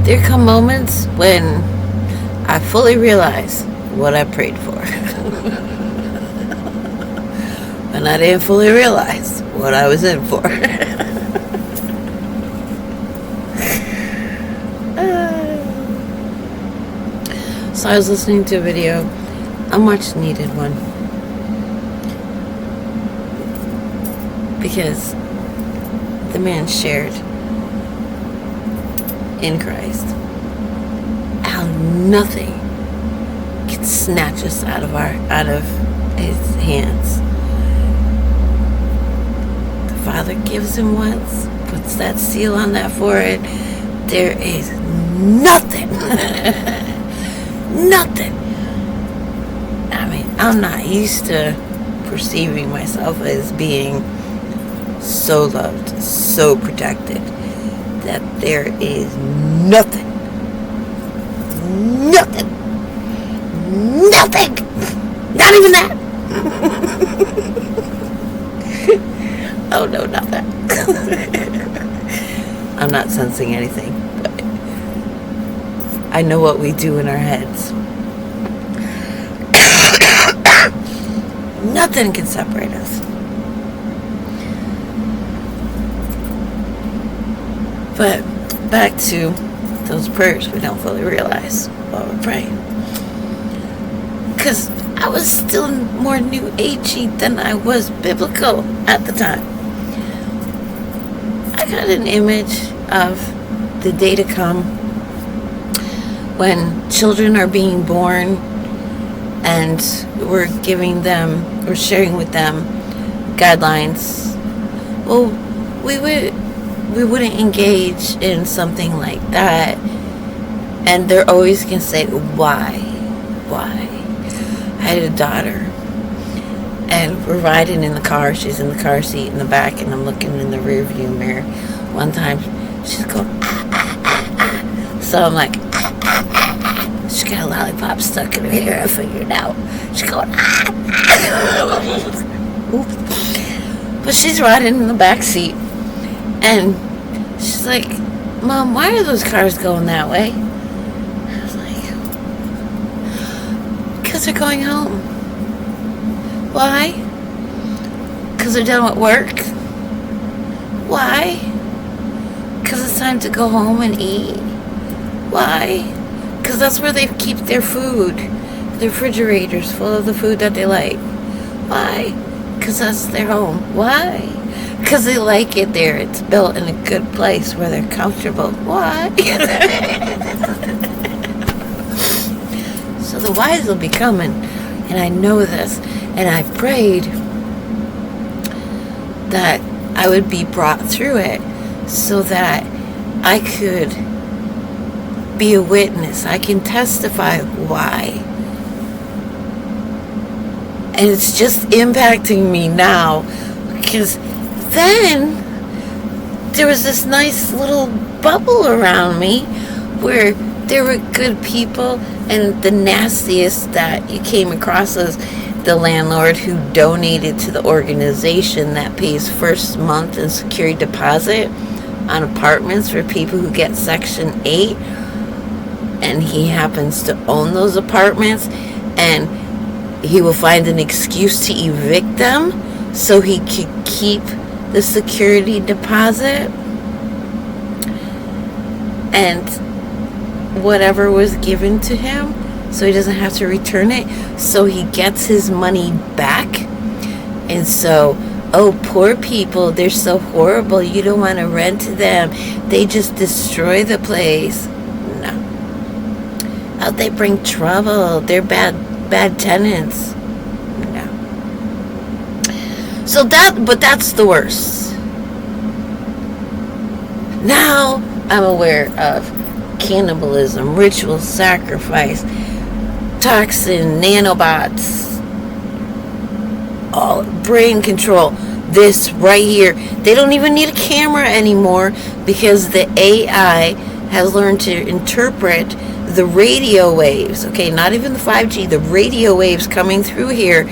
there come moments when I fully realize what I prayed for. And I didn't fully realize what I was in for. So I was listening to a video, a much needed one, because the man shared in Christ how nothing can snatch us out of his hands. The Father gives him once, puts that seal on that forehead. There is nothing. Nothing. I mean, I'm not used to perceiving myself as being so loved, so protected, that there is nothing. Nothing. Nothing. Not even that. Oh no, not that. I'm not sensing anything. I know what we do in our heads. Nothing can separate us. But back to those prayers we don't fully realize while we're praying. Because I was still more new agey than I was biblical at the time. I got an image of the day to come when children are being born and we're sharing with them guidelines. Well, we wouldn't engage in something like that, and they're always gonna say, why? I had a daughter, and we're riding in the car. She's in the car seat in the back, and I'm looking in the rear view mirror. One time she's going, so I'm like, she got a lollipop stuck in her hair. I figured it out. She's going, but she's riding in the back seat, and she's like, Mom, why are those cars going that way? I was like, because they're going home. Why? Because they're done with work. Why? Because it's time to go home and eat. Why? Because that's where they keep their food. The refrigerator's full of the food that they like. Why? Because that's their home. Why? Because they like it there. It's built in a good place where they're comfortable. Why? So the whys will be coming. And I know this. And I prayed that I would be brought through it so that I could be a witness. I can testify why. And it's just impacting me now, because then there was this nice little bubble around me where there were good people, and the nastiest that you came across was the landlord who donated to the organization that pays first month and security deposit on apartments for people who get Section 8. And he happens to own those apartments, and he will find an excuse to evict them so he could keep the security deposit and whatever was given to him, so he doesn't have to return it, so he gets his money back. And so, oh, poor people, they're so horrible, you don't want to rent to them, they just destroy the place. No. Oh, they bring trouble, they're bad tenants. No. So that's the worst. Now I'm aware of cannibalism, ritual sacrifice, toxin, nanobots, all brain control. This right here, they don't even need a camera anymore because the AI has learned to interpret the radio waves. Okay, not even the 5G, the radio waves coming through here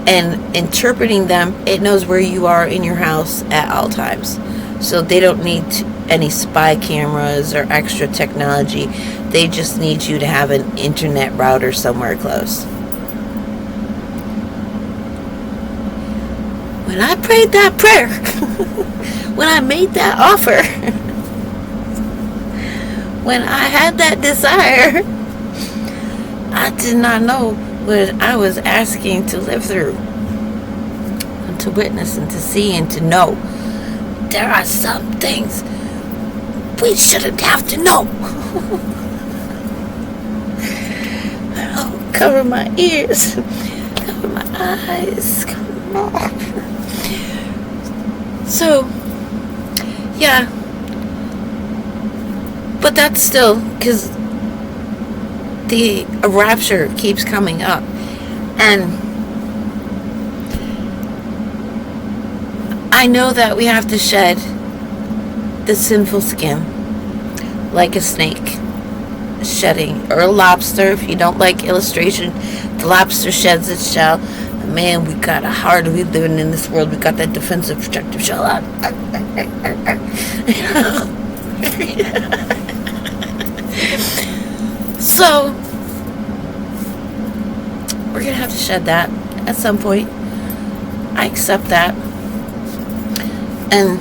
and interpreting them. It knows where you are in your house at all times, so they don't need any spy cameras or extra technology. They just need you to have an internet router somewhere close. When I prayed that prayer, when I made that offer, when I had that desire, I did not know what I was asking to live through, and to witness, and to see, and to know. There are some things we shouldn't have to know. Oh, cover my ears, cover my eyes, come on. So, yeah. But that's still, because the rapture keeps coming up. And I know that we have to shed the sinful skin like a snake shedding, or a lobster. If you don't like illustration, the lobster sheds its shell. Man, we got a heart. We living in this world. We got that defensive protective shell on. So we're gonna have to shed that at some point. I accept that. And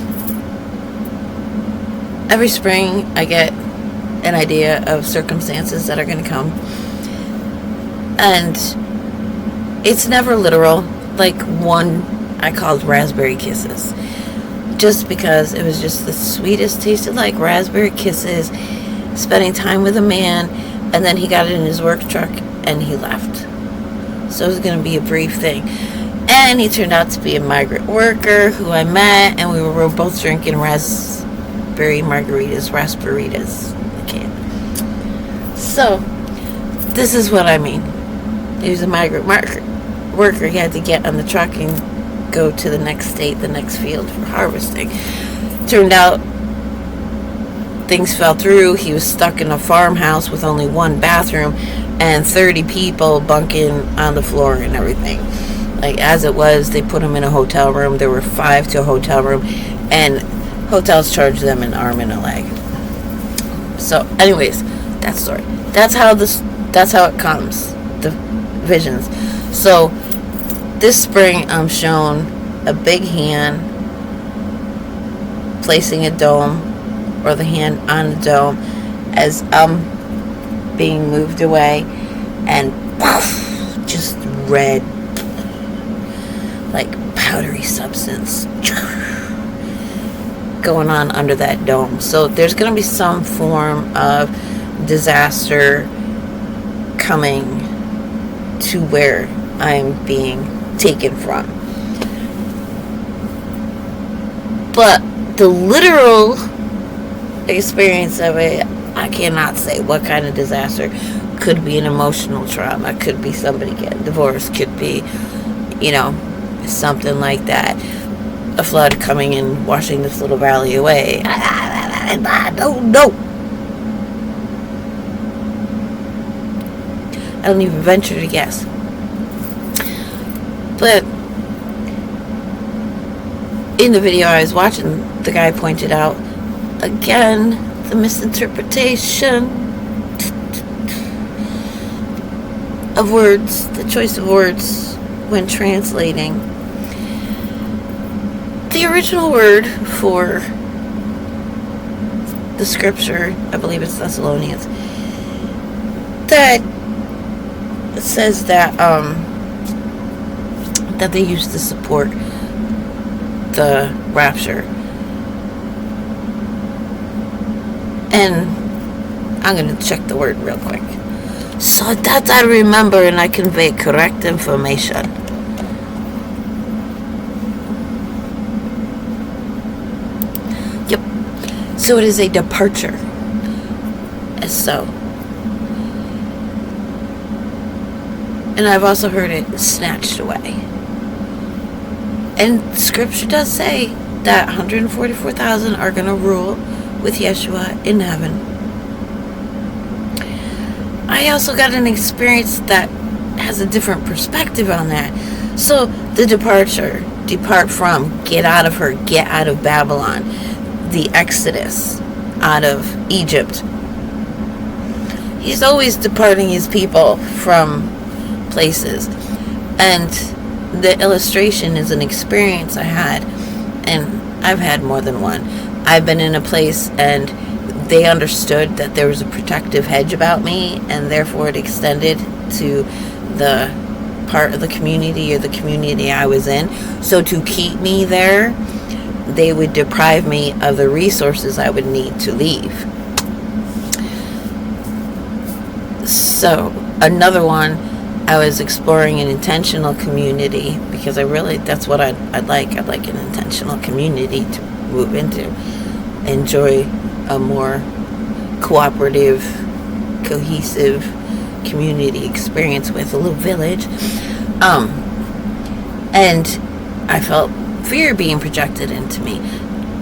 every spring I get an idea of circumstances that are gonna come, and it's never literal. Like one I called Raspberry Kisses, just because it was just the sweetest, tasted like raspberry kisses, spending time with a man, and then he got in his work truck and he left. So it was going to be a brief thing. And he turned out to be a migrant worker who I met, and we were both drinking raspberry margaritas, raspberritas. Okay. So this is what I mean. He was a migrant worker. He had to get on the truck and go to the next state, the next field for harvesting. Turned out things fell through. He was stuck in a farmhouse with only one bathroom and 30 people bunking on the floor and everything. Like, as it was, they put him in a hotel room. There were 5 to a hotel room, and hotels charged them an arm and a leg. So anyways, that story. That's how it comes, the visions. So this spring I'm shown a big hand placing a dome, or the hand on the dome, as I'm being moved away, and poof, just red, like powdery substance going on under that dome. So there's going to be some form of disaster coming to where I'm being taken from. But the literal experience of it, I cannot say what kind of disaster. Could be an emotional trauma, could be somebody getting divorced, could be, something like that. A flood coming and washing this little valley away. I don't know. I don't even venture to guess. But in the video I was watching, the guy pointed out, again, the misinterpretation of words, the choice of words when translating. The original word for the scripture, I believe it's Thessalonians, that says that that they used to support the rapture. And I'm going to check the word real quick, so that I remember and I convey correct information. Yep. So it is a departure. So. And I've also heard it snatched away. And scripture does say that 144,000 are going to rule with Yeshua in heaven. I also got an experience that has a different perspective on that. So the departure, depart from, get out of her, get out of Babylon. the Exodus out of Egypt. He's always departing his people from places. And the illustration is an experience I had, and I've had more than one. I've been in a place and they understood that there was a protective hedge about me, and therefore it extended to the part of the community or the community I was in. So to keep me there, they would deprive me of the resources I would need to leave. So another one, I was exploring an intentional community because that's what I'd like. I'd like an intentional community to move into, enjoy a more cooperative, cohesive community experience with, a little village. And I felt fear being projected into me.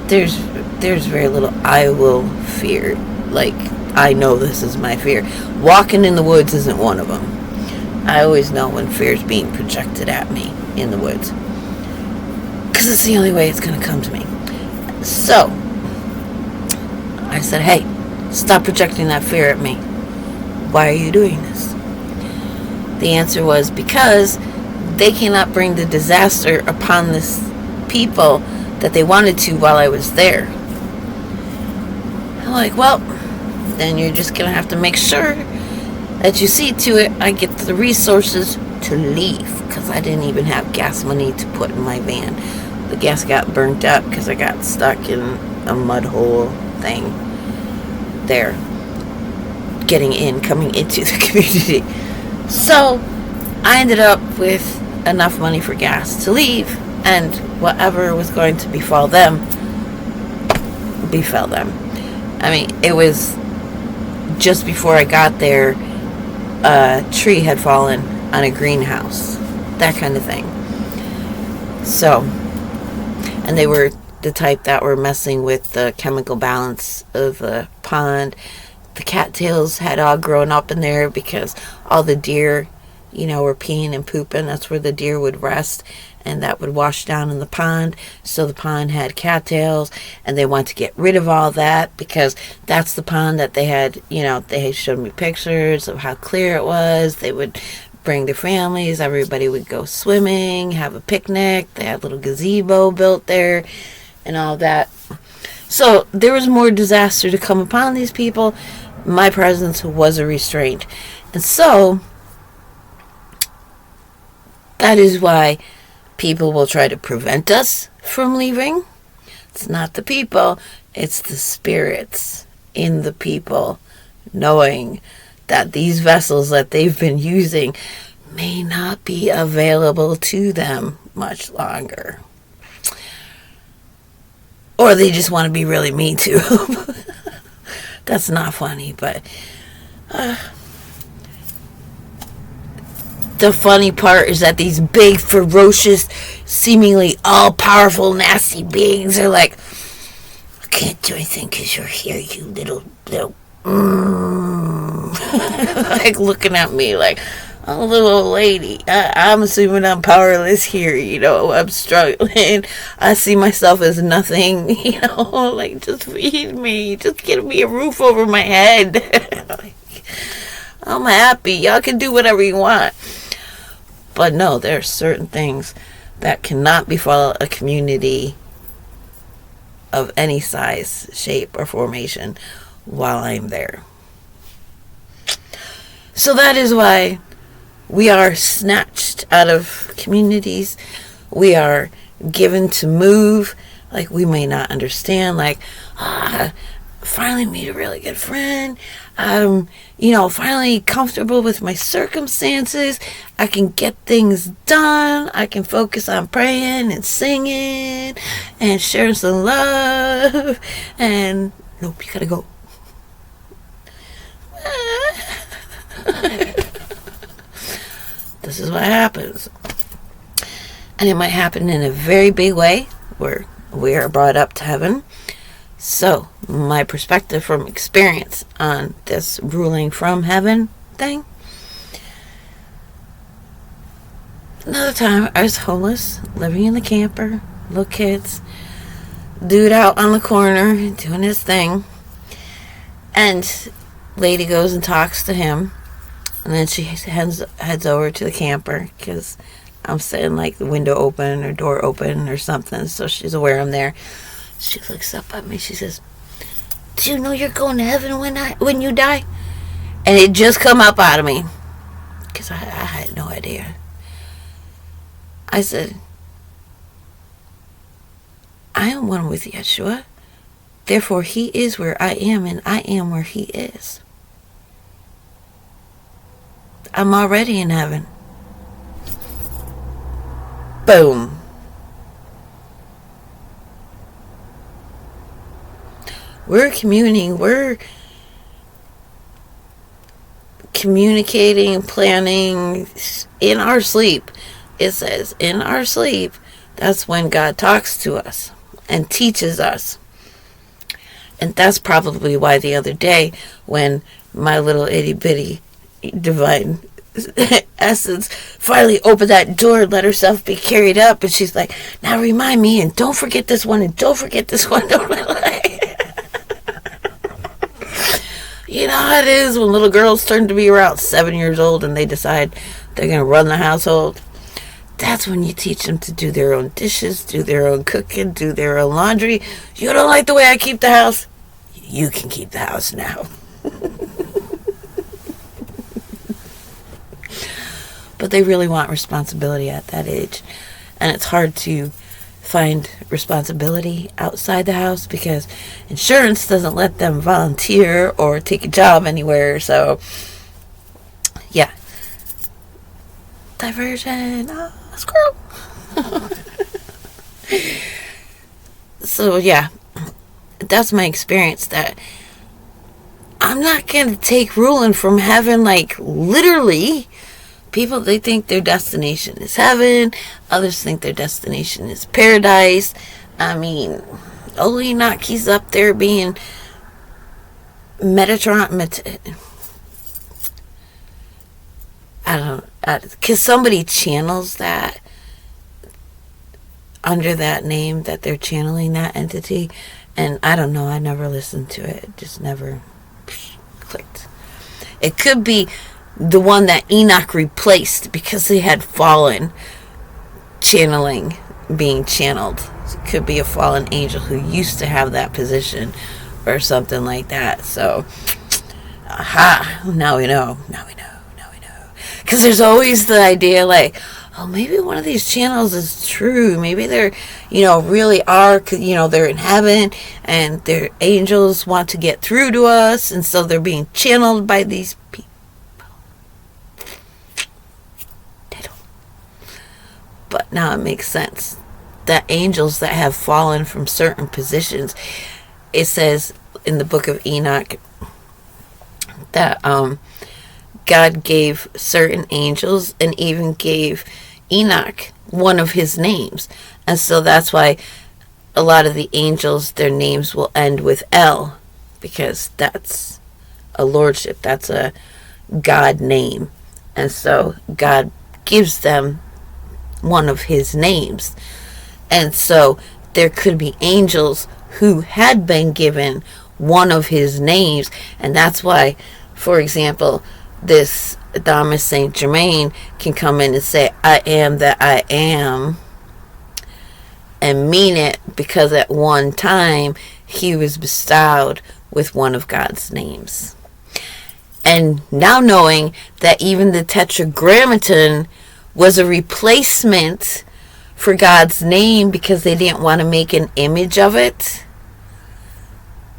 There's very little I will fear. Like, I know this is my fear. Walking in the woods isn't one of them. I always know when fear is being projected at me in the woods, because it's the only way it's going to come to me. So I said, hey, stop projecting that fear at me. Why are you doing this? The answer was, because they cannot bring the disaster upon this people that they wanted to while I was there. I'm like, well, then you're just going to have to make sure that you see to it I get the resources to leave, because I didn't even have gas money to put in my van. The gas got burnt up because I got stuck in a mud hole thing there, coming into the community. So I ended up with enough money for gas to leave, and whatever was going to befall them befell them. I mean, it was just before I got there, a tree had fallen on a greenhouse, that kind of thing. So, and they were the type that were messing with the chemical balance of the pond. The cattails had all grown up in there because all the deer, were peeing and pooping. That's where the deer would rest, and that would wash down in the pond. So the pond had cattails, and they wanted to get rid of all that because that's the pond that they had, they had showed me pictures of how clear it was. They would bring their families, everybody would go swimming, have a picnic. They had a little gazebo built there and all that. So there was more disaster to come upon these people. My presence was a restraint. And so that is why people will try to prevent us from leaving. It's not the people, it's the spirits in the people, knowing that these vessels that they've been using may not be available to them much longer. Or they just want to be really mean to them. That's not funny, but the funny part is that these big, ferocious, seemingly all-powerful, nasty beings are like, I can't do anything because you're here, you little like looking at me like I'm a little old lady. I'm assuming I'm powerless here, I'm struggling. I see myself as nothing, like, just feed me, just give me a roof over my head. I'm happy, y'all can do whatever you want. But no, there are certain things that cannot befall a community of any size, shape, or formation while I'm there. So that is why we are snatched out of communities. We are given to move. Like, we may not understand, like, finally meet a really good friend. Finally comfortable with my circumstances. I can get things done. I can focus on praying and singing and sharing some love. And nope, you gotta go. This is what happens. And it might happen in a very big way where we are brought up to heaven. So, my perspective from experience on this ruling from heaven thing. Another time, I was homeless, living in the camper, little kids. dude out on the corner doing his thing. And lady goes and talks to him. And then she heads over to the camper because I'm sitting like the window open or door open or something. So she's aware I'm there. She looks up at me. She says, "Do you know you're going to heaven when you die?" And it just come up out of me because I had no idea. I said, "I am one with Yeshua. Therefore, he is where I am, and I am where he is. I'm already in heaven." Boom. We're communicating, planning in our sleep. It says in our sleep, that's when God talks to us and teaches us. And that's probably why the other day when my little itty bitty divine essence finally opened that door and let herself be carried up, and she's like, "Now remind me, and don't forget this one, and don't forget this one." You know how it is when little girls turn to be around 7 years old and they decide they're going to run the household. That's when you teach them to do their own dishes, do their own cooking, do their own laundry. "You don't like the way I keep the house? You can keep the house now." But they really want responsibility at that age. And it's hard to find responsibility outside the house because insurance doesn't let them volunteer or take a job anywhere. So, yeah. Diversion. Oh, squirrel. So, yeah. That's my experience, that I'm not going to take ruling from heaven, like literally. People, they think their destination is heaven. Others think their destination is paradise. I mean, Enoch, he's up there being because somebody channels that under that name, that they're channeling that entity. And I don't know, I never listened to it. It just never clicked. It could be the one that Enoch replaced because he had fallen, channeling, being channeled. It could be a fallen angel who used to have that position or something like that. So, aha, now we know. Because there's always the idea like, oh, maybe one of these channels is true. Maybe they're, really are, they're in heaven and their angels want to get through to us. And so they're being channeled by these people. But now it makes sense that angels that have fallen from certain positions, it says in the book of Enoch that God gave certain angels and even gave Enoch one of his names. And so that's why a lot of the angels, their names will end with L, because that's a lordship, that's a God name. And so God gives them one of his names. And so there could be angels who had been given one of his names. And that's why, for example, this Adamus Saint Germain can come in and say, "I am that I am," and mean it, because at one time he was bestowed with one of God's names. And now knowing that even the Tetragrammaton was a replacement for God's name because they didn't want to make an image of it.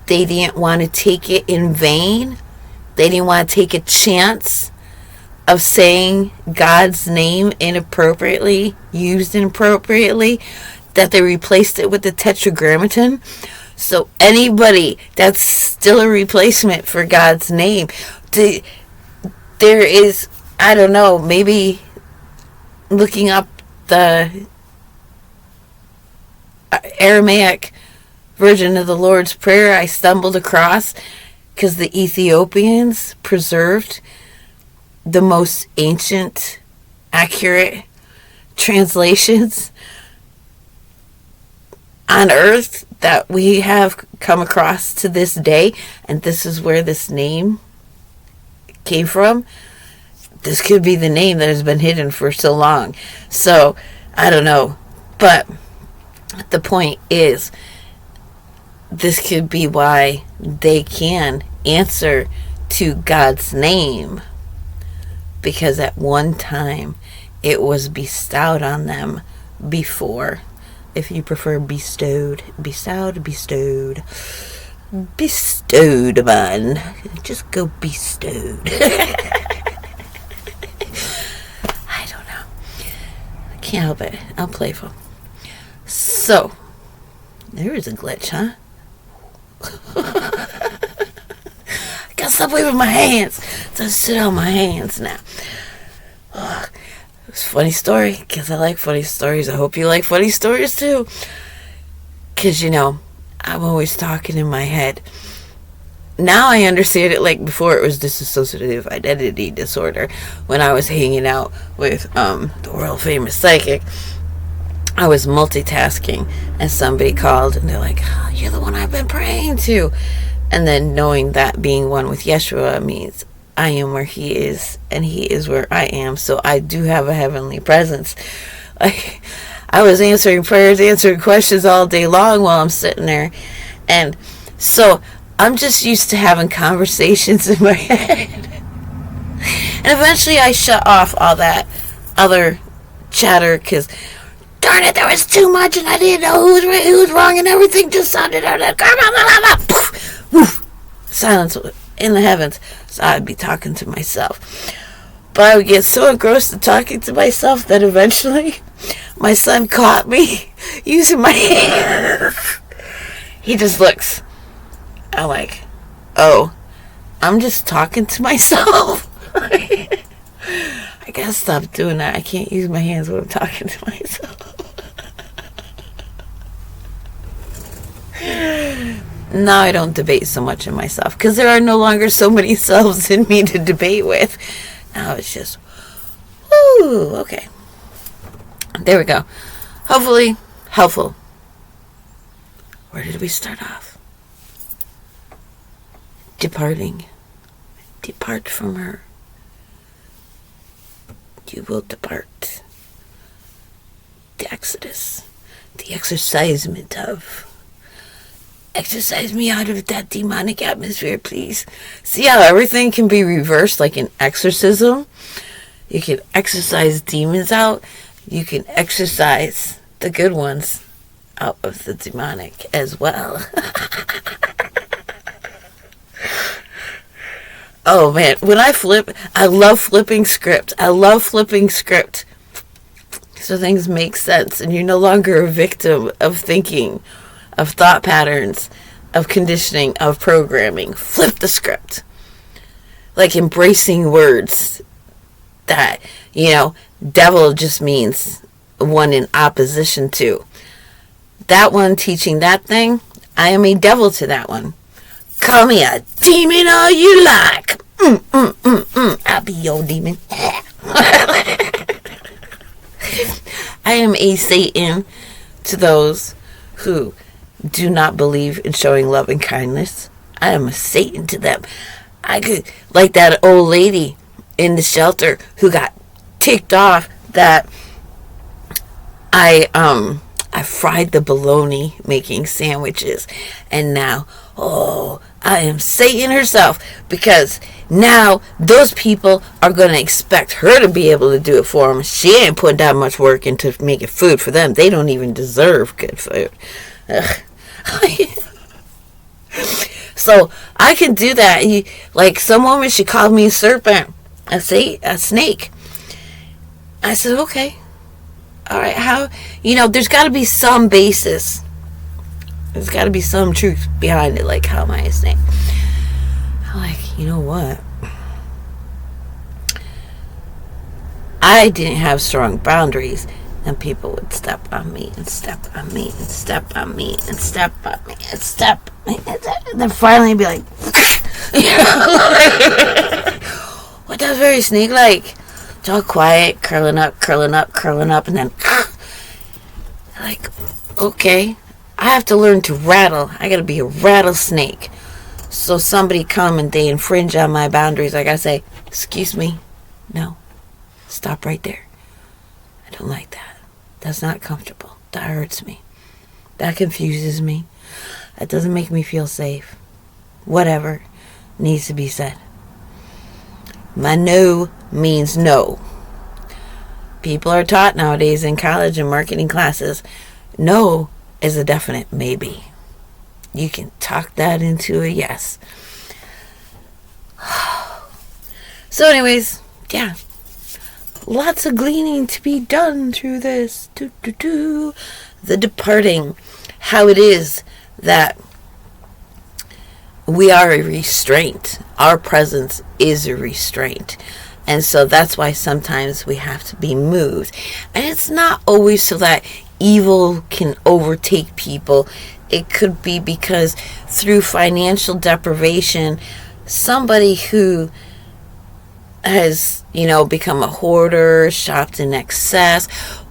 They didn't want to take it in vain. They didn't want to take a chance of saying God's name inappropriately, used inappropriately, that they replaced it with the Tetragrammaton. So anybody that's still a replacement for God's name, there is, I don't know, maybe looking up the Aramaic version of the Lord's Prayer, I stumbled across, because the Ethiopians preserved the most ancient, accurate translations on earth that we have come across to this day, and this is where this name came from. This could be the name that has been hidden for so long. So, I don't know. But the point is, this could be why they can answer to God's name. Because at one time, it was bestowed on them before. If you prefer bestowed, bestowed, man. Just go bestowed. I don't know. I can't help it. I'm playful. So, there is a glitch, huh? I gotta stop waving my hands. Just sit on my hands now. It's a funny story, because I like funny stories. I hope you like funny stories too. Because, I'm always talking in my head. Now I understand it. Like before, it was dissociative identity disorder. When I was hanging out with the world famous psychic, I was multitasking, and somebody called, and they're like, oh, "You're the one I've been praying to." And then knowing that being one with Yeshua means I am where he is, and he is where I am. So I do have a heavenly presence. Like, I was answering prayers, answering questions all day long while I'm sitting there. And so I'm just used to having conversations in my head. And eventually I shut off all that other chatter, because darn it, there was too much, and I didn't know who was right, who was wrong, and everything just sounded silence in the heavens. So I'd be talking to myself. But I would get so engrossed in talking to myself that eventually my son caught me using my hands. He just looks. I'm like, oh, I'm just talking to myself. I gotta stop doing that. I can't use my hands when I'm talking to myself. Now I don't debate so much in myself, because there are no longer so many selves in me to debate with. Now it's just, woo, okay. There we go. Hopefully helpful. Where did we start off? Departing. Depart from her. You will depart. The exodus. The exorcisement of. Exorcise me out of that demonic atmosphere, please. See how everything can be reversed like an exorcism? You can exorcise demons out. You can exorcise the good ones out of the demonic as well. Oh man, when I flip, I love flipping script. So things make sense, and you're no longer a victim of thinking, of thought patterns, of conditioning, of programming. Flip the script. Like embracing words that, devil just means one in opposition to. That one teaching that thing, I am a devil to that one. Call me a demon all you like. I'll be your demon. I am a Satan to those who do not believe in showing love and kindness. I am a Satan to them. I could, like that old lady in the shelter who got ticked off that I fried the bologna making sandwiches, and now, I am Satan herself, because now those people are going to expect her to be able to do it for them. She ain't put that much work into making food for them. They don't even deserve good food. Ugh. So I can do that. Like some woman, she called me a serpent, a snake. I said, okay, all right. How, there's got to be some basis. There's got to be some truth behind it. Like, how am I a snake? I'm like, you know what? I didn't have strong boundaries, and people would step on me and step on me and step on me and step on me and step on me, and then finally be like, what, that's very snake-like. It's all quiet, curling up, and then like, okay, I have to learn to rattle. I gotta be a rattlesnake. So somebody come and they infringe on my boundaries, I gotta say, excuse me, no, stop right there. I don't like that. That's not comfortable. That hurts me. That confuses me. That doesn't make me feel safe. Whatever needs to be said. My no means no. People are taught nowadays in college and marketing classes, no is a definite maybe. You can talk that into a yes. So anyways, yeah. Lots of gleaning to be done through this. The departing. How it is that we are a restraint. Our presence is a restraint. And so that's why sometimes we have to be moved. And it's not always so that evil can overtake people. It could be because through financial deprivation, somebody who has, become a hoarder, shopped in excess,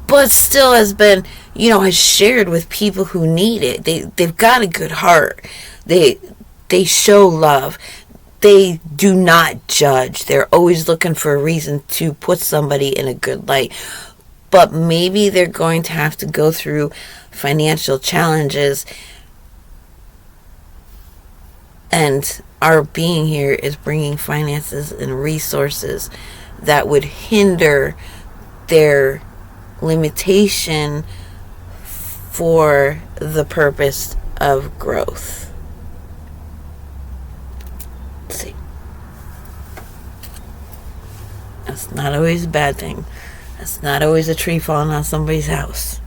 but still has been, has shared with people who need it. They've got a good heart. They show love. They do not judge. They're always looking for a reason to put somebody in a good light. But maybe they're going to have to go through financial challenges. And our being here is bringing finances and resources that would hinder their limitation for the purpose of growth. Let's see. That's not always a bad thing. That's not always a tree falling on somebody's house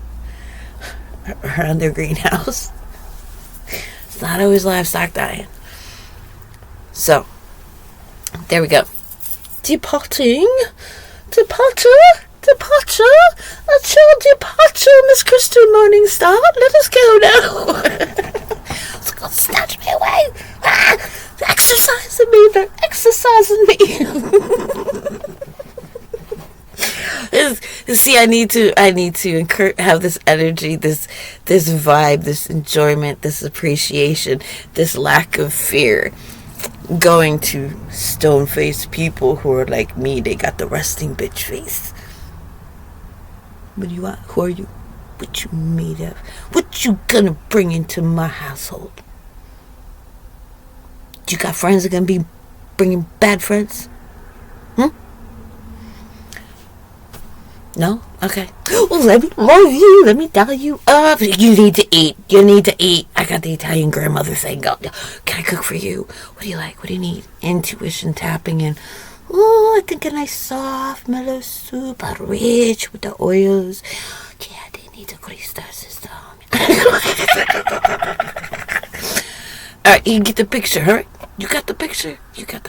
or on their greenhouse. It's not always livestock dying. So, there we go. Departure. A chill departure, Miss Crystal Morningstar. Let us go now. It's going to snatch me away. Exercising me. They're exercising me. See, I need to have this energy, this vibe, this enjoyment, this appreciation, this lack of fear. Going to stone-faced people who are like me. They got the resting bitch face. What do you want? Who are you? What you made of? What you gonna bring into my household? You got friends that gonna be bringing bad friends? No? Okay. Well, let me love you. Let me dial you up. You need to eat. I got the Italian grandmother thing going. Can I cook for you? What do you like? What do you need? Intuition tapping in. Oh, I think a nice soft, mellow soup. Rich with the oils. Yeah, they need the crystal system. Alright, you get the picture, huh? You got the picture? Good.